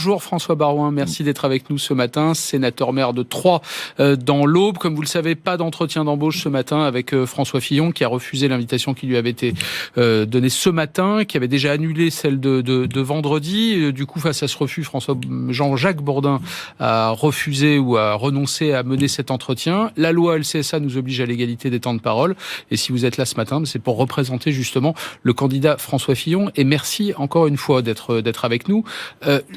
Bonjour François Baroin, merci d'être avec nous ce matin, sénateur maire de Troyes dans l'Aube. Comme vous le savez, pas d'entretien d'embauche ce matin avec François Fillon qui a refusé l'invitation qui lui avait été donnée ce matin, qui avait déjà annulé celle de vendredi. Du coup, face à ce refus, Jean-Jacques Bourdin a refusé ou a renoncé à mener cet entretien. La loi LCSA nous oblige à l'égalité des temps de parole. Et si vous êtes là ce matin, c'est pour représenter justement le candidat François Fillon. Et merci encore une fois d'être avec nous.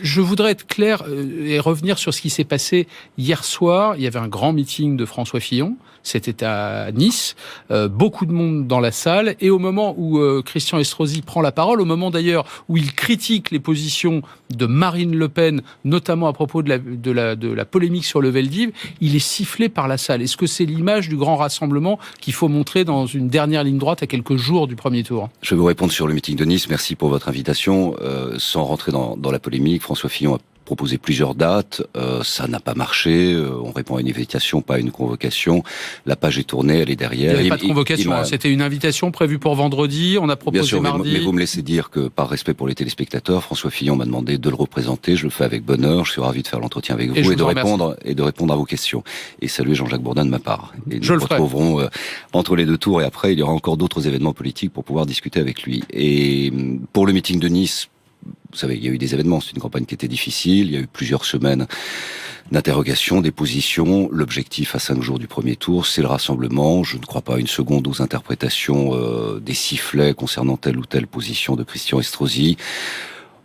Je voudrais être clair et revenir sur ce qui s'est passé hier soir. Il y avait un grand meeting de François Fillon. C'était à Nice. Beaucoup de monde dans la salle. Et au moment où Christian Estrosi prend la parole, au moment d'ailleurs où il critique les positions de Marine Le Pen, notamment à propos de la polémique sur le Veldiv, il est sifflé par la salle. Est-ce que c'est l'image du grand rassemblement qu'il faut montrer dans une dernière ligne droite à quelques jours du premier tour ? Je vais vous répondre sur le meeting de Nice. Merci pour votre invitation. Sans rentrer dans la polémique, François Fillon a proposé plusieurs dates, ça n'a pas marché, on répond à une invitation, pas à une convocation, la page est tournée, elle est derrière. Il n'y avait pas de convocation, c'était une invitation prévue pour vendredi, on a proposé bien sûr, mardi. Mais vous me laissez dire que par respect pour les téléspectateurs, François Fillon m'a demandé de le représenter, je le fais avec bonheur, je suis ravi de faire l'entretien avec vous et de répondre à vos questions. Et saluer Jean-Jacques Bourdin de ma part. Et nous nous retrouverons entre les deux tours et après il y aura encore d'autres événements politiques pour pouvoir discuter avec lui. Et pour le meeting de Nice, vous savez, il y a eu des événements, c'est une campagne qui était difficile, il y a eu plusieurs semaines d'interrogations, des positions. L'objectif à 5 jours du premier tour, c'est le rassemblement. Je ne crois pas une seconde aux interprétations des sifflets concernant telle ou telle position de Christian Estrosi.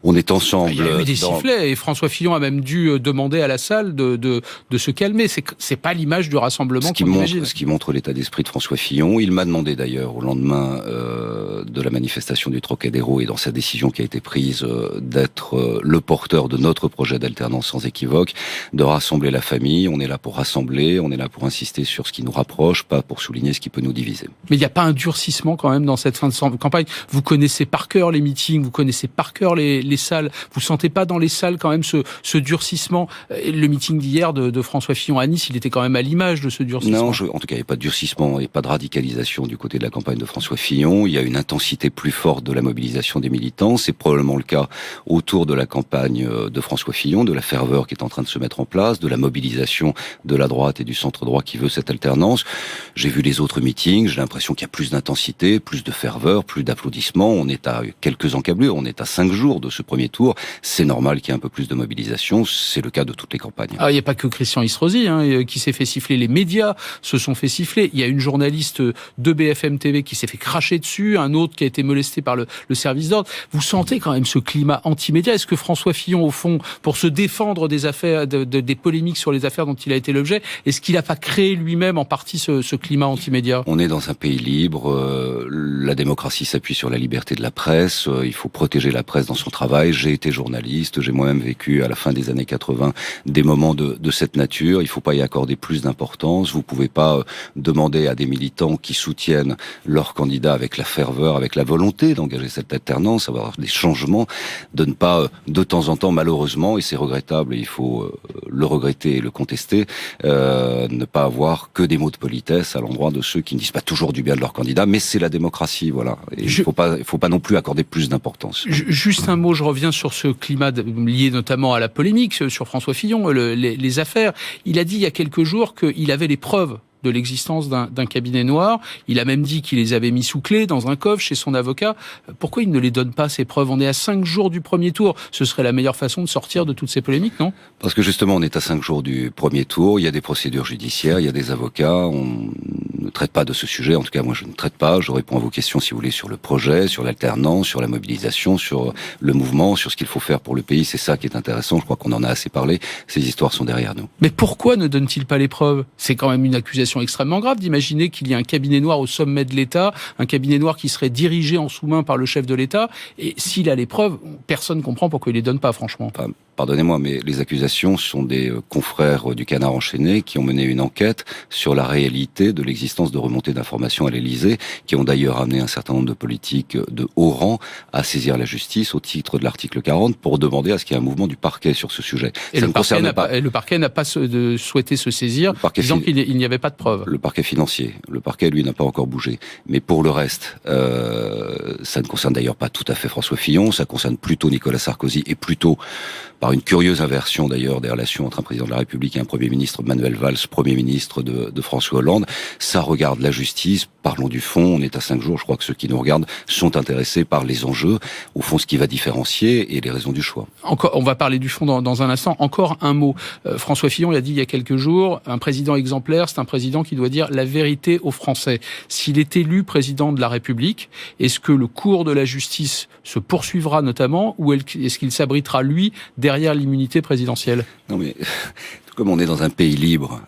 On est ensemble. Il y a eu des sifflets et François Fillon a même dû demander à la salle de se calmer. C'est pas l'image du rassemblement qu'on imagine. Ce qui montre l'état d'esprit de François Fillon. Il m'a demandé d'ailleurs au lendemain de la manifestation du Trocadéro et dans sa décision qui a été prise d'être le porteur de notre projet d'alternance sans équivoque, de rassembler la famille. On est là pour rassembler, on est là pour insister sur ce qui nous rapproche, pas pour souligner ce qui peut nous diviser. Mais il n'y a pas un durcissement quand même dans cette fin de campagne. Vous connaissez par cœur les meetings, vous connaissez par cœur les salles. Vous sentez pas dans les salles quand même ce durcissement? Le meeting d'hier de François Fillon à Nice, il était quand même à l'image de ce durcissement. Non, en tout cas, il n'y a pas de durcissement et pas de radicalisation du côté de la campagne de François Fillon. Il y a une intensité plus forte de la mobilisation des militants. C'est probablement le cas autour de la campagne de François Fillon, de la ferveur qui est en train de se mettre en place, de la mobilisation de la droite et du centre-droit qui veut cette alternance. J'ai vu les autres meetings, j'ai l'impression qu'il y a plus d'intensité, plus de ferveur, plus d'applaudissements. On est à quelques encablures, on est à 5 jours de ce premier tour, c'est normal qu'il y ait un peu plus de mobilisation, c'est le cas de toutes les campagnes. Ah, il n'y a pas que Christian Estrosi qui s'est fait siffler, les médias se sont fait siffler, il y a une journaliste de BFM TV qui s'est fait cracher dessus, un autre qui a été molesté par le service d'ordre. Vous sentez quand même ce climat anti-média? Est-ce que François Fillon, au fond, pour se défendre des affaires, des polémiques sur les affaires dont il a été l'objet, est-ce qu'il n'a pas créé lui-même en partie ce climat anti-média? On est dans un pays libre, la démocratie s'appuie sur la liberté de la presse, il faut protéger la presse dans son travail. J'ai été journaliste, j'ai moi-même vécu à la fin des années 80 des moments de cette nature. Il ne faut pas y accorder plus d'importance. Vous ne pouvez pas demander à des militants qui soutiennent leur candidat avec la ferveur, avec la volonté d'engager cette alternance, avoir des changements, de ne pas de temps en temps, malheureusement, et c'est regrettable, et il faut le regretter et le contester, ne pas avoir que des mots de politesse à l'endroit de ceux qui ne disent pas toujours du bien de leur candidat, mais c'est la démocratie, voilà. Et il faut pas non plus accorder plus d'importance. Juste un mot, je reviens sur ce climat lié notamment à la polémique sur François Fillon, les affaires. Il a dit il y a quelques jours qu'il avait les preuves de l'existence d'un cabinet noir. Il a même dit qu'il les avait mis sous clé dans un coffre chez son avocat. Pourquoi il ne les donne pas, ces preuves? On est à 5 jours du premier tour. Ce serait la meilleure façon de sortir de toutes ces polémiques, non? Parce que justement, on est à 5 jours du premier tour. Il y a des procédures judiciaires, il y a des avocats. On ne traite pas de ce sujet. En tout cas, moi, je ne traite pas. Je réponds à vos questions, si vous voulez, sur le projet, sur l'alternance, sur la mobilisation, sur le mouvement, sur ce qu'il faut faire pour le pays. C'est ça qui est intéressant. Je crois qu'on en a assez parlé. Ces histoires sont derrière nous. Mais pourquoi ne donne-t-il pas les preuves? C'est quand même une accusation extrêmement grave d'imaginer qu'il y a un cabinet noir au sommet de l'État, un cabinet noir qui serait dirigé en sous-main par le chef de l'État, et s'il a les preuves, personne ne comprend pourquoi il les donne pas, franchement. Pardonnez-moi, mais les accusations sont des confrères du Canard enchaîné qui ont mené une enquête sur la réalité de l'existence de remontées d'informations à l'Élysée, qui ont d'ailleurs amené un certain nombre de politiques de haut rang à saisir la justice au titre de l'article 40 pour demander à ce qu'il y ait un mouvement du parquet sur ce sujet. Et le parquet n'a pas souhaité se saisir, disant qu'il n'y avait pas de preuves. Le parquet financier. Le parquet, lui, n'a pas encore bougé. Mais pour le reste, ça ne concerne d'ailleurs pas tout à fait François Fillon, ça concerne plutôt Nicolas Sarkozy et plutôt, par par une curieuse inversion d'ailleurs des relations entre un président de la République et un Premier ministre, Manuel Valls, Premier ministre de François Hollande. Ça regarde la justice, parlons du fond, on est à 5 jours, je crois que ceux qui nous regardent sont intéressés par les enjeux, au fond ce qui va différencier et les raisons du choix. Encore, on va parler du fond dans un instant. Encore un mot. François Fillon l'a dit il y a quelques jours, un président exemplaire, c'est un président qui doit dire la vérité aux Français. S'il est élu président de la République, est-ce que le cours de la justice se poursuivra notamment, ou est-ce qu'il s'abritera, lui, derrière l'immunité présidentielle ? Non mais, comme on est dans un pays libre,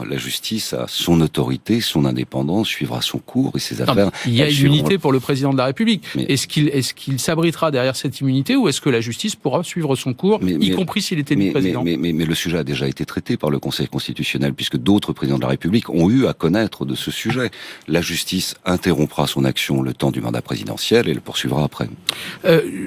la justice a son autorité, son indépendance, suivra son cours et ses affaires. Il y a immunité pour le président de la République. Mais est-ce qu'il s'abritera derrière cette immunité, ou est-ce que la justice pourra suivre son cours, y compris s'il était élu président ? Mais le sujet a déjà été traité par le Conseil constitutionnel, puisque d'autres présidents de la République ont eu à connaître de ce sujet. La justice interrompra son action le temps du mandat présidentiel et le poursuivra après.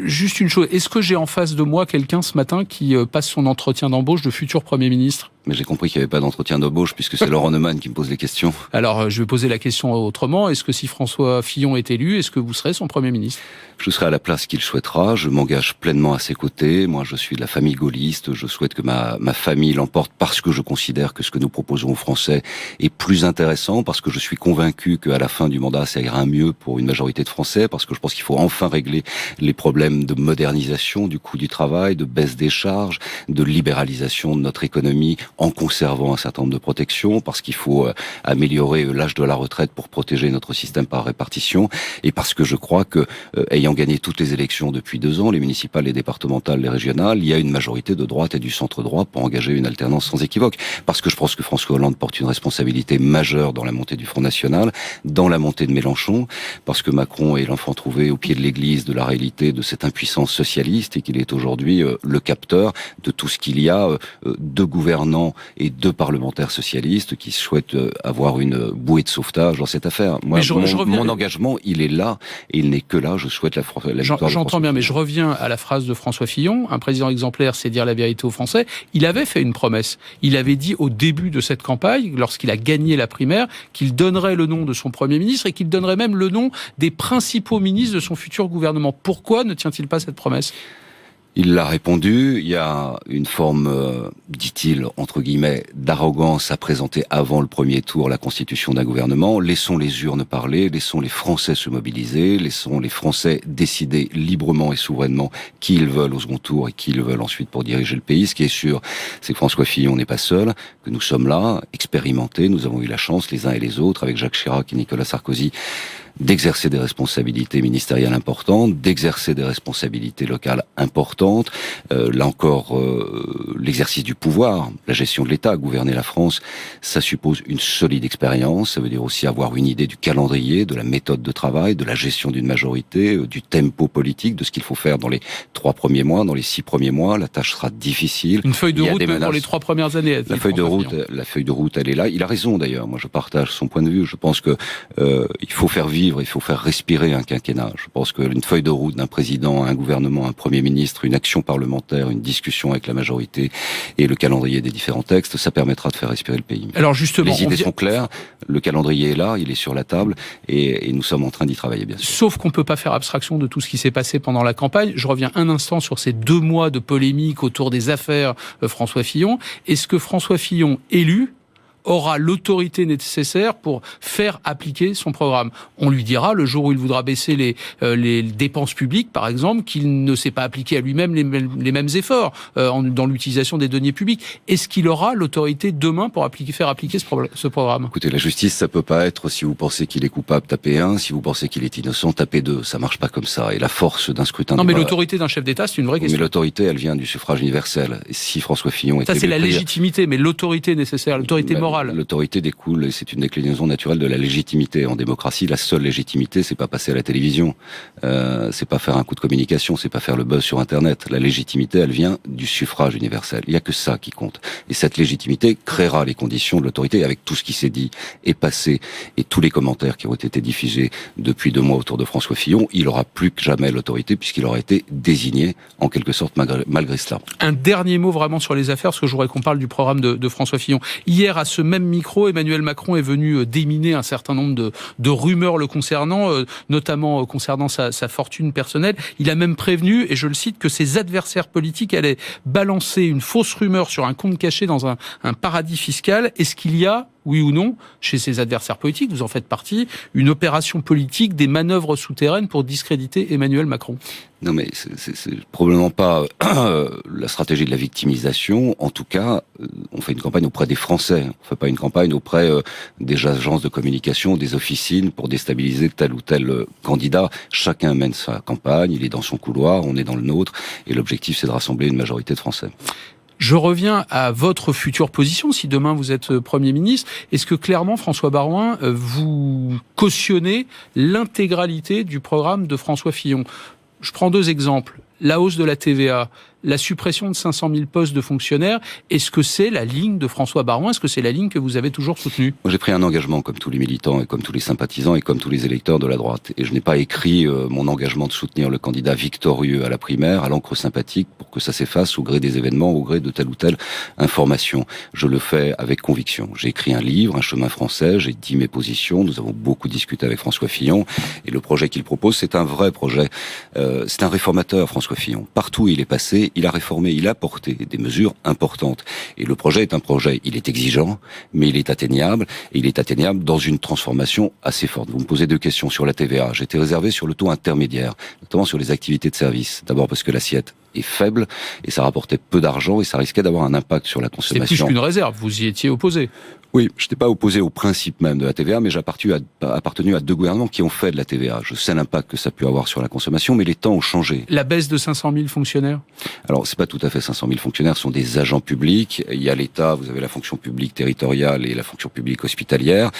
Juste une chose, est-ce que j'ai en face de moi quelqu'un ce matin qui passe son entretien d'embauche de futur Premier ministre ? Mais j'ai compris qu'il n'y avait pas d'entretien d'embauche, puisque c'est Laurent Neumann qui me pose les questions. Alors, je vais poser la question autrement. Est-ce que si François Fillon est élu, est-ce que vous serez son Premier ministre ? Je serai à la place qu'il souhaitera. Je m'engage pleinement à ses côtés. Moi, je suis de la famille gaulliste. Je souhaite que ma famille l'emporte parce que je considère que ce que nous proposons aux Français est plus intéressant, parce que je suis convaincu qu'à la fin du mandat, ça ira mieux pour une majorité de Français, parce que je pense qu'il faut enfin régler les problèmes de modernisation du coût du travail, de baisse des charges, de libéralisation de notre économie, en conservant un certain nombre de protections, parce qu'il faut améliorer l'âge de la retraite pour protéger notre système par répartition, et parce que je crois que, ayant gagné toutes les élections depuis 2 ans, les municipales, les départementales, les régionales, il y a une majorité de droite et du centre-droit pour engager une alternance sans équivoque. Parce que je pense que François Hollande porte une responsabilité majeure dans la montée du Front National, dans la montée de Mélenchon, parce que Macron est l'enfant trouvé au pied de l'église de la réalité de cette impuissance socialiste, et qu'il est aujourd'hui le capteur de tout ce qu'il y a de gouvernants et de parlementaires socialistes qui souhaitent avoir une bouée de sauvetage dans cette affaire. Moi, mon engagement, il est là, et il n'est que là. Je souhaite la victoire. J'entends bien, mais je reviens à la phrase de François Fillon. Un président exemplaire, c'est dire la vérité aux Français. Il avait fait une promesse. Il avait dit au début de cette campagne, lorsqu'il a gagné la primaire, qu'il donnerait le nom de son Premier ministre et qu'il donnerait même le nom des principaux ministres de son futur gouvernement. Pourquoi ne tient-il pas cette promesse ? Il l'a répondu, il y a une forme, dit-il, entre guillemets, d'arrogance à présenter avant le premier tour la constitution d'un gouvernement. Laissons les urnes parler, laissons les Français se mobiliser, laissons les Français décider librement et souverainement qui ils veulent au second tour et qui ils veulent ensuite pour diriger le pays. Ce qui est sûr, c'est que François Fillon n'est pas seul, que nous sommes là, expérimentés, nous avons eu la chance, les uns et les autres, avec Jacques Chirac et Nicolas Sarkozy, d'exercer des responsabilités ministérielles importantes, d'exercer des responsabilités locales importantes. Là encore, l'exercice du pouvoir, la gestion de l'État, gouverner la France, ça suppose une solide expérience. Ça veut dire aussi avoir une idée du calendrier, de la méthode de travail, de la gestion d'une majorité, du tempo politique, de ce qu'il faut faire dans les 3 premiers mois, dans les 6 premiers mois. La tâche sera difficile. Une feuille de route pour les 3 premières années. La feuille de route, elle est là. Il a raison d'ailleurs. Moi, je partage son point de vue. Je pense que il faut faire vivre, il faut faire respirer un quinquennat. Je pense qu'une feuille de route d'un président, un gouvernement, un Premier ministre, une action parlementaire, une discussion avec la majorité et le calendrier des différents textes, ça permettra de faire respirer le pays. Alors justement, les idées sont claires, le calendrier est là, il est sur la table et nous sommes en train d'y travailler, bien sûr. Sauf qu'on ne peut pas faire abstraction de tout ce qui s'est passé pendant la campagne. Je reviens un instant sur ces 2 mois de polémique autour des affaires François Fillon. Est-ce que François Fillon, élu, aura l'autorité nécessaire pour faire appliquer son programme? On lui dira, le jour où il voudra baisser les dépenses publiques, par exemple, qu'il ne s'est pas appliqué à lui-même les mêmes efforts dans l'utilisation des deniers publics. Est-ce qu'il aura l'autorité demain pour faire appliquer ce programme? Écoutez, la justice, ça peut pas être, si vous pensez qu'il est coupable, tapez 1, si vous pensez qu'il est innocent, tapez 2. Ça marche pas comme ça. Et la force d'un scrutin... Non, mais l'autorité d'un chef d'État, c'est une vraie question. Mais l'autorité, elle vient du suffrage universel. Et si François Fillon était... Ça, c'est la légitimité, mais l'autorité nécessaire, l'autorité morale. L'autorité découle, et c'est une déclinaison naturelle de la légitimité. En démocratie, la seule légitimité, c'est pas passer à la télévision, c'est pas faire un coup de communication, c'est pas faire le buzz sur Internet. La légitimité, elle vient du suffrage universel. Il y a que ça qui compte. Et cette légitimité créera les conditions de l'autorité, avec tout ce qui s'est dit et passé, et tous les commentaires qui ont été diffusés depuis 2 mois autour de François Fillon. Il aura plus que jamais l'autorité, puisqu'il aura été désigné, en quelque sorte, malgré cela. Un dernier mot vraiment sur les affaires, parce que je voudrais qu'on parle du programme de François Fillon. Hier, à ce même micro, Emmanuel Macron est venu déminer un certain nombre de rumeurs le concernant, notamment concernant sa fortune personnelle. Il a même prévenu, et je le cite, que ses adversaires politiques allaient balancer une fausse rumeur sur un compte caché dans un paradis fiscal. Est-ce qu'il y a, oui ou non, chez ses adversaires politiques, vous en faites partie, une opération politique, des manœuvres souterraines pour discréditer Emmanuel Macron? Non, mais c'est probablement pas la stratégie de la victimisation. En tout cas, on fait une campagne auprès des Français. On fait pas une campagne auprès des agences de communication, des officines pour déstabiliser tel ou tel candidat. Chacun mène sa campagne, il est dans son couloir, on est dans le nôtre, et l'objectif c'est de rassembler une majorité de Français. Je reviens à votre future position, si demain vous êtes Premier ministre. Est-ce que clairement, François Baroin, vous cautionnez l'intégralité du programme de François Fillon? Je prends 2 exemples. La hausse de la TVA, la suppression de 500 000 postes de fonctionnaires. Est-ce que c'est la ligne de François Baroin? Est-ce que c'est la ligne que vous avez toujours soutenue? Moi, j'ai pris un engagement comme tous les militants et comme tous les sympathisants et comme tous les électeurs de la droite. Et je n'ai pas écrit mon engagement de soutenir le candidat victorieux à la primaire à l'encre sympathique pour que ça s'efface au gré des événements, au gré de telle ou telle information. Je le fais avec conviction. J'ai écrit un livre, Un chemin français, j'ai dit mes positions, nous avons beaucoup discuté avec François Fillon, et le projet qu'il propose, c'est un vrai projet. C'est un réformateur, François Fillon. Partout où il est passé, il a réformé, il a porté des mesures importantes. Et le projet est un projet, il est exigeant, mais il est atteignable, et il est atteignable dans une transformation assez forte. Vous me posez 2 questions sur la TVA. J'étais réservé sur le taux intermédiaire, notamment sur les activités de service. D'abord parce que l'assiette est faible, et ça rapportait peu d'argent, et ça risquait d'avoir un impact sur la consommation. C'est plus qu'une réserve, vous y étiez opposé. Oui, je n'étais pas opposé au principe même de la TVA, mais j'ai appartenu à 2 gouvernements qui ont fait de la TVA. Je sais l'impact que ça a pu avoir sur la consommation, mais les temps ont changé. La baisse de 500 000 fonctionnaires? Alors, c'est pas tout à fait 500 000 fonctionnaires, ce sont des agents publics. Il y a l'État, vous avez la fonction publique territoriale et la fonction publique hospitalière.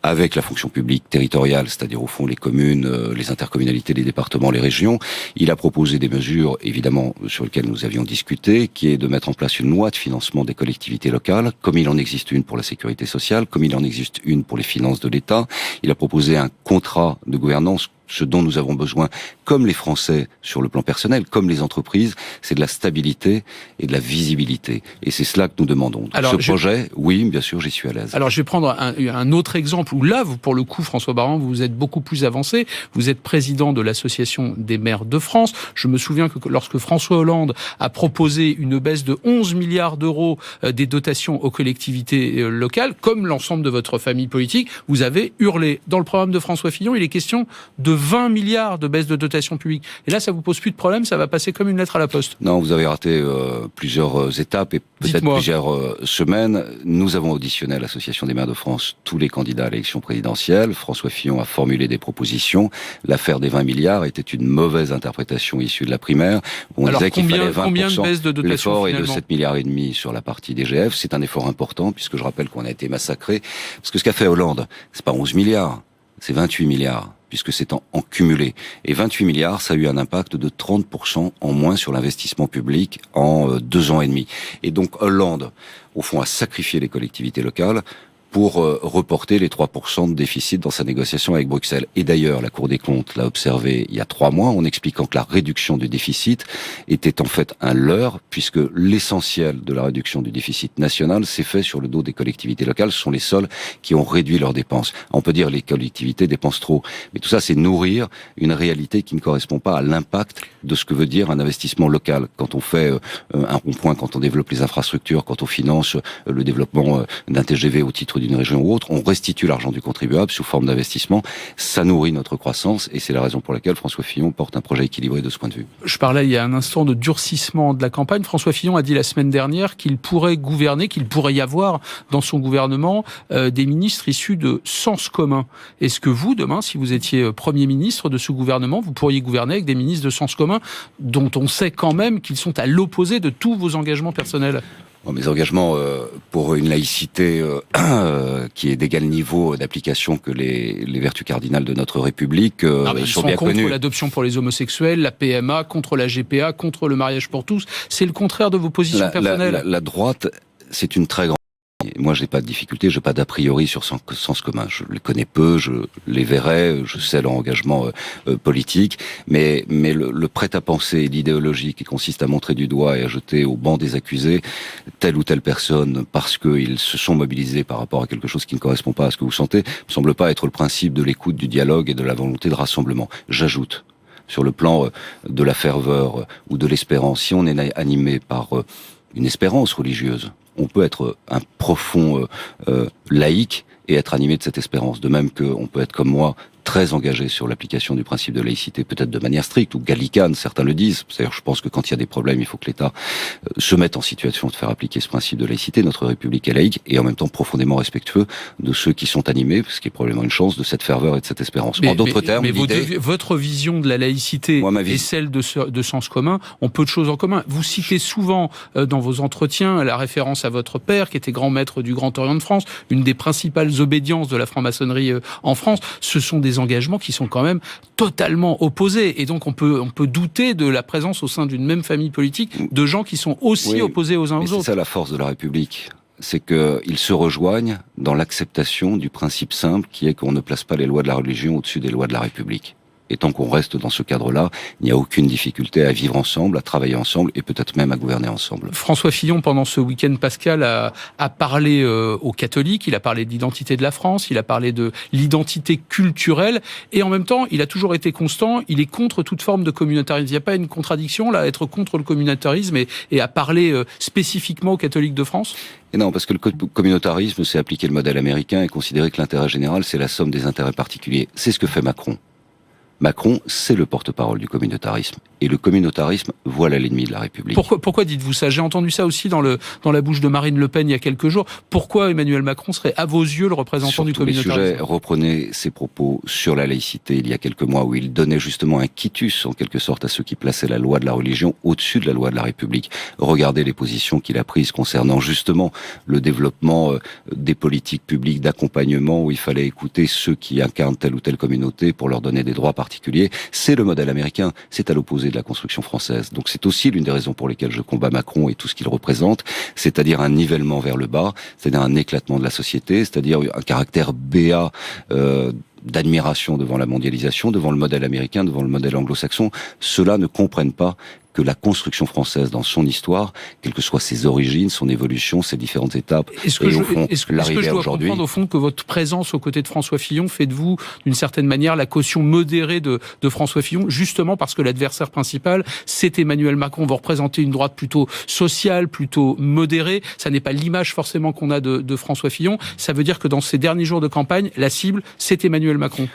Avec la fonction publique territoriale, c'est-à-dire au fond les communes, les intercommunalités, les départements, les régions, il a proposé des mesures, évidemment, sur lesquelles nous avions discuté, qui est de mettre en place une loi de financement des collectivités locales, comme il en existe une pour la sécurité sociale, comme il en existe une pour les finances de l'État. Il a proposé un contrat de gouvernance. Ce dont nous avons besoin, comme les Français sur le plan personnel, comme les entreprises, c'est de la stabilité et de la visibilité. Et c'est cela que nous demandons. Donc projet, oui, bien sûr, j'y suis à l'aise. Alors, je vais prendre un autre exemple où là, pour le coup, François Baroin, vous êtes beaucoup plus avancé. Vous êtes président de l'Association des maires de France. Je me souviens que lorsque François Hollande a proposé une baisse de 11 milliards d'euros des dotations aux collectivités locales, comme l'ensemble de votre famille politique, vous avez hurlé. Dans le programme de François Fillon, il est question de 20 milliards de baisse de dotation publique. Et là, ça vous pose plus de problème, ça va passer comme une lettre à la poste. Non, vous avez raté plusieurs étapes et peut-être plusieurs semaines. Nous avons auditionné à l'Association des maires de France tous les candidats à l'élection présidentielle. François Fillon a formulé des propositions. L'affaire des 20 milliards était une mauvaise interprétation issue de la primaire. On disait qu'il fallait 20%. Combien de baisse de dotation L'effort est de 7 milliards et demi sur la partie DGF. C'est un effort important puisque je rappelle qu'on a été massacré. Parce que ce qu'a fait Hollande, c'est pas 11 milliards, c'est 28 milliards. Puisque c'est en cumulé. Et 28 milliards, ça a eu un impact de 30% en moins sur l'investissement public en 2 ans et demi. Et donc Hollande, au fond, a sacrifié les collectivités locales pour reporter les 3% de déficit dans sa négociation avec Bruxelles. Et d'ailleurs, la Cour des comptes l'a observé il y a 3 mois en expliquant que la réduction du déficit était en fait un leurre, puisque l'essentiel de la réduction du déficit national s'est fait sur le dos des collectivités locales. Ce sont les seules qui ont réduit leurs dépenses. On peut dire les collectivités dépensent trop, mais tout ça, c'est nourrir une réalité qui ne correspond pas à l'impact de ce que veut dire un investissement local. Quand on fait un rond-point, quand on développe les infrastructures, quand on finance le développement d'un TGV au titre d'une région ou autre, on restitue l'argent du contribuable sous forme d'investissement. Ça nourrit notre croissance et c'est la raison pour laquelle François Fillon porte un projet équilibré de ce point de vue. Je parlais il y a un instant de durcissement de la campagne. François Fillon a dit la semaine dernière qu'il pourrait gouverner, qu'il pourrait y avoir dans son gouvernement des ministres issus de sens commun. Est-ce que vous, demain, si vous étiez Premier ministre de ce gouvernement, vous pourriez gouverner avec des ministres de sens commun dont on sait quand même qu'ils sont à l'opposé de tous vos engagements personnels? Mes engagements pour une laïcité qui est d'égal niveau d'application que les vertus cardinales de notre République sont bien connues. Contre l'adoption pour les homosexuels, la PMA, contre la GPA, contre le mariage pour tous. C'est le contraire de vos positions personnelles. La droite, c'est une très grande Moi, j'ai pas de difficulté, j'ai pas d'a priori sur sens commun. Je les connais peu, je les verrai, je sais leur engagement politique, mais le prêt-à-penser, l'idéologie qui consiste à montrer du doigt et à jeter au banc des accusés telle ou telle personne parce qu'ils se sont mobilisés par rapport à quelque chose qui ne correspond pas à ce que vous sentez, me semble pas être le principe de l'écoute, du dialogue et de la volonté de rassemblement. J'ajoute, sur le plan de la ferveur ou de l'espérance, si on est animé par une espérance religieuse, on peut être un profond laïc et être animé de cette espérance. De même qu'on peut être comme moi très engagé sur l'application du principe de laïcité, peut-être de manière stricte ou gallicane, certains le disent. C'est-à-dire, je pense que quand il y a des problèmes, il faut que l'État se mette en situation de faire appliquer ce principe de laïcité. Notre République est laïque et en même temps profondément respectueux de ceux qui sont animés, ce qui est probablement une chance, de cette ferveur et de cette espérance. En d'autres termes, votre vision de la laïcité et celle de sens commun ont peu de choses en commun. Vous citez souvent dans vos entretiens la référence à votre père, qui était grand maître du Grand Orient de France, une des principales obédiences de la franc-maçonnerie en France. Ce sont des engagements qui sont quand même totalement opposés. Et donc, on peut douter de la présence au sein d'une même famille politique de gens qui sont aussi opposés aux uns aux autres. C'est ça la force de la République. C'est qu'ils se rejoignent dans l'acceptation du principe simple qui est qu'on ne place pas les lois de la religion au-dessus des lois de la République. Et tant qu'on reste dans ce cadre-là, il n'y a aucune difficulté à vivre ensemble, à travailler ensemble et peut-être même à gouverner ensemble. François Fillon, pendant ce week-end pascal, a parlé aux catholiques, il a parlé de l'identité de la France, il a parlé de l'identité culturelle et en même temps, il a toujours été constant, il est contre toute forme de communautarisme. Il n'y a pas une contradiction là, à être contre le communautarisme et à parler spécifiquement aux catholiques de France ? Et non, parce que le communautarisme, c'est appliquer le modèle américain et considérer que l'intérêt général, c'est la somme des intérêts particuliers. C'est ce que fait Macron. Macron, c'est le porte-parole du communautarisme. Et le communautarisme, voilà l'ennemi de la République. Pourquoi dites-vous ça ? J'ai entendu ça aussi dans la bouche de Marine Le Pen il y a quelques jours. Pourquoi Emmanuel Macron serait, à vos yeux, le représentant du communautarisme ? Les sujets, reprenez ses propos sur la laïcité il y a quelques mois où il donnait justement un quitus, en quelque sorte, à ceux qui plaçaient la loi de la religion au-dessus de la loi de la République. Regardez les positions qu'il a prises concernant justement le développement des politiques publiques d'accompagnement où il fallait écouter ceux qui incarnent telle ou telle communauté pour leur donner des droits particuliers. C'est le modèle américain, c'est à l'opposé de la construction française. Donc c'est aussi l'une des raisons pour lesquelles je combats Macron et tout ce qu'il représente, c'est-à-dire un nivellement vers le bas, c'est-à-dire un éclatement de la société, c'est-à-dire un caractère béat d'admiration devant la mondialisation, devant le modèle américain, devant le modèle anglo-saxon. Ceux-là ne comprennent pas que la construction française dans son histoire, quelles que soient ses origines, son évolution, ses différentes étapes, est-ce que je dois comprendre au fond que votre présence aux côtés de François Fillon fait de vous, d'une certaine manière, la caution modérée de François Fillon, justement parce que l'adversaire principal, c'est Emmanuel Macron. Vous représentez une droite plutôt sociale, plutôt modérée. Ça n'est pas l'image forcément qu'on a de François Fillon. Ça veut dire que dans ces derniers jours de campagne, la cible, c'est Emmanuel Macron.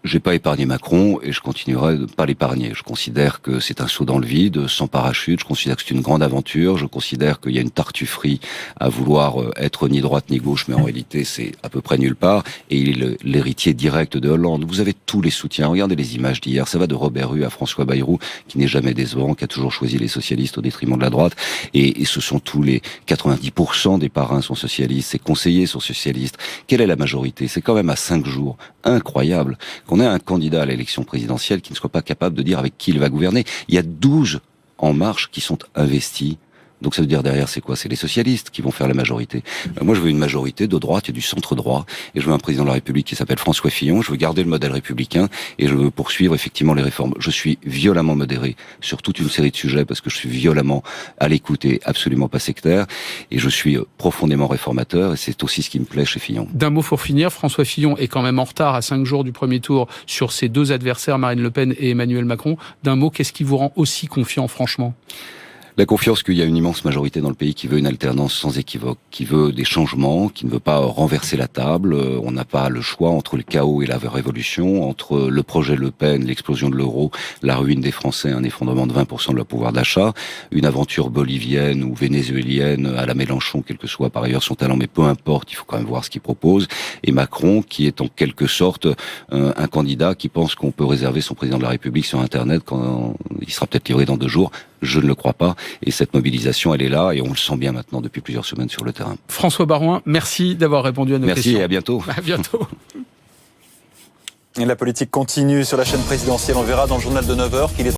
J'ai pas épargné Macron et je continuerai de pas l'épargner. Je considère que c'est un saut dans le vide, sans parachute. Je considère que c'est une grande aventure. Je considère qu'il y a une tartufferie à vouloir être ni droite ni gauche, mais en réalité c'est à peu près nulle part. Et il est l'héritier direct de Hollande. Vous avez tous les soutiens. Regardez les images d'hier. Ça va de Robert Rue à François Bayrou, qui n'est jamais décevant, qui a toujours choisi les socialistes au détriment de la droite. Et ce sont tous les 90% des parrains sont socialistes, ses conseillers sont socialistes. Quelle est la majorité ? C'est quand même à 5 jours. Incroyable qu'on ait un candidat à l'élection présidentielle qui ne soit pas capable de dire avec qui il va gouverner. Il y a 12 En Marche qui sont investis. Donc ça veut dire derrière, c'est quoi ? C'est les socialistes qui vont faire la majorité. Moi, je veux une majorité de droite et du centre-droit. Et je veux un président de la République qui s'appelle François Fillon. Je veux garder le modèle républicain et je veux poursuivre effectivement les réformes. Je suis violemment modéré sur toute une série de sujets parce que je suis violemment à l'écoute et absolument pas sectaire. Et je suis profondément réformateur et c'est aussi ce qui me plaît chez Fillon. D'un mot pour finir, François Fillon est quand même en retard à 5 jours du premier tour sur ses deux adversaires, Marine Le Pen et Emmanuel Macron. D'un mot, qu'est-ce qui vous rend aussi confiant, franchement ? La confiance qu'il y a une immense majorité dans le pays qui veut une alternance sans équivoque, qui veut des changements, qui ne veut pas renverser la table. On n'a pas le choix entre le chaos et la révolution, entre le projet Le Pen, l'explosion de l'euro, la ruine des Français, un effondrement de 20% de leur pouvoir d'achat, une aventure bolivienne ou vénézuélienne à la Mélenchon, quel que soit par ailleurs son talent, mais peu importe, il faut quand même voir ce qu'il propose. Et Macron, qui est en quelque sorte un candidat qui pense qu'on peut réserver son président de la République sur Internet quand il sera peut-être livré dans 2 jours. Je ne le crois pas. Et cette mobilisation, elle est là et on le sent bien maintenant depuis plusieurs semaines sur le terrain. François Baroin, merci d'avoir répondu à nos questions. Merci et à bientôt. À bientôt. Et la politique continue sur la chaîne présidentielle. On verra dans le journal de 9h qu'il est